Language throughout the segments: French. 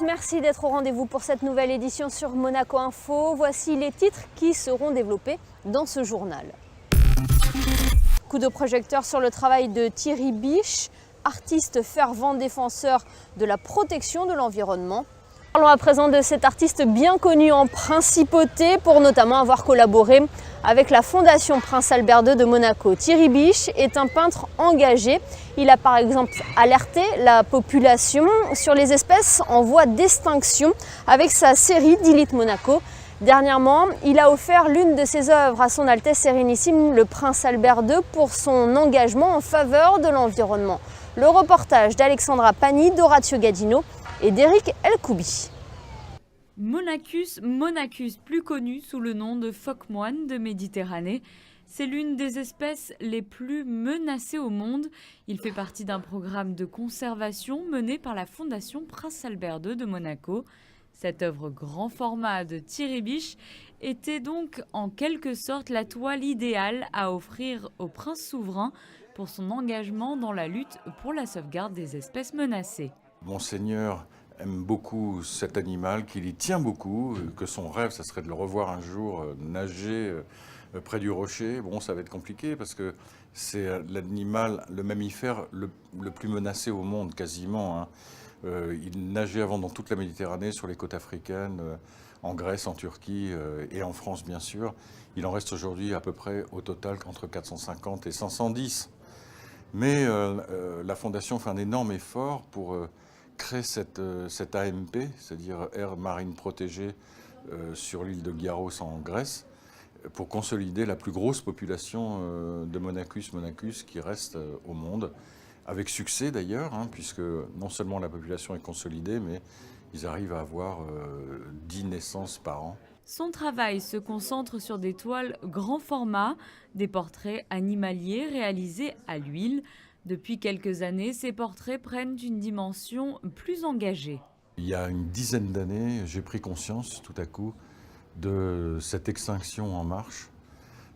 merci d'être au rendez-vous pour cette nouvelle édition sur Monaco Info. Voici les titres qui seront développés dans ce journal. Coup de projecteur sur le travail de Thierry Biche, artiste fervent défenseur de la protection de l'environnement. Parlons à présent de cet artiste bien connu en principauté pour notamment avoir collaboré avec la Fondation Prince Albert II de Monaco. Thierry Biche est un peintre engagé. Il a par exemple alerté la population sur les espèces en voie d'extinction avec sa série Delete Monaco. Dernièrement, il a offert l'une de ses œuvres à son Altesse Sérénissime, le Prince Albert II, pour son engagement en faveur de l'environnement. Le reportage d'Alexandra Pani, d'Orazio Gadino et d'Éric Elkoubi. Monachus monachus, plus connu sous le nom de phoque-moine de Méditerranée, c'est l'une des espèces les plus menacées au monde. Il fait partie d'un programme de conservation mené par la Fondation Prince Albert II de Monaco. Cette œuvre grand format de Thierry Biche était donc en quelque sorte la toile idéale à offrir au prince souverain pour son engagement dans la lutte pour la sauvegarde des espèces menacées. Monseigneur aime beaucoup cet animal, qu'il y tient beaucoup, que son rêve, ça serait de le revoir un jour nager près du rocher. Bon, ça va être compliqué parce que c'est l'animal, le mammifère le plus menacé au monde quasiment, hein. Il nageait avant dans toute la Méditerranée, sur les côtes africaines, en Grèce, en Turquie et en France bien sûr. Il en reste aujourd'hui à peu près au total entre 450 et 510. Mais la Fondation fait un énorme effort pour créer cette AMP, c'est-à-dire aire marine protégée sur l'île de Giaros en Grèce, pour consolider la plus grosse population de Monachus monachus qui reste au monde. Avec succès d'ailleurs, hein, puisque non seulement la population est consolidée, mais ils arrivent à avoir 10 naissances par an. Son travail se concentre sur des toiles grand format, des portraits animaliers réalisés à l'huile. Depuis quelques années, ces portraits prennent une dimension plus engagée. Il y a une dizaine d'années, j'ai pris conscience tout à coup de cette extinction en marche.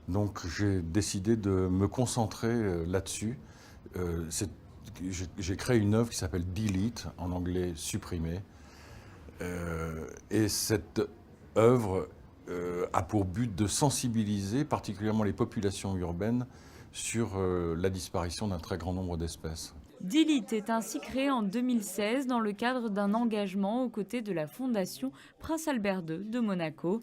Donc j'ai décidé de me concentrer là-dessus. J'ai créé une œuvre qui s'appelle Delete, en anglais supprimer. Et cette œuvre a pour but de sensibiliser particulièrement les populations urbaines sur la disparition d'un très grand nombre d'espèces. Delete est ainsi créé en 2016 dans le cadre d'un engagement aux côtés de la Fondation Prince Albert II de Monaco.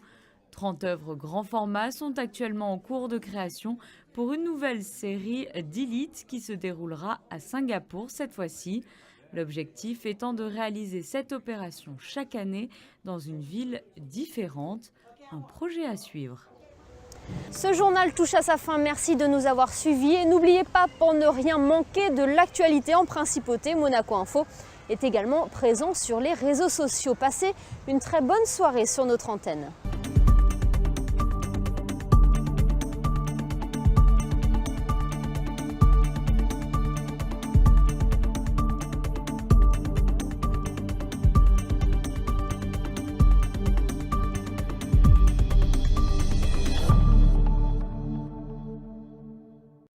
30 œuvres grand format sont actuellement en cours de création pour une nouvelle série Delete qui se déroulera à Singapour cette fois-ci. L'objectif étant de réaliser cette opération chaque année dans une ville différente. Un projet à suivre. Ce journal touche à sa fin, merci de nous avoir suivis et n'oubliez pas, pour ne rien manquer de l'actualité en principauté, Monaco Info est également présent sur les réseaux sociaux. Passez une très bonne soirée sur notre antenne.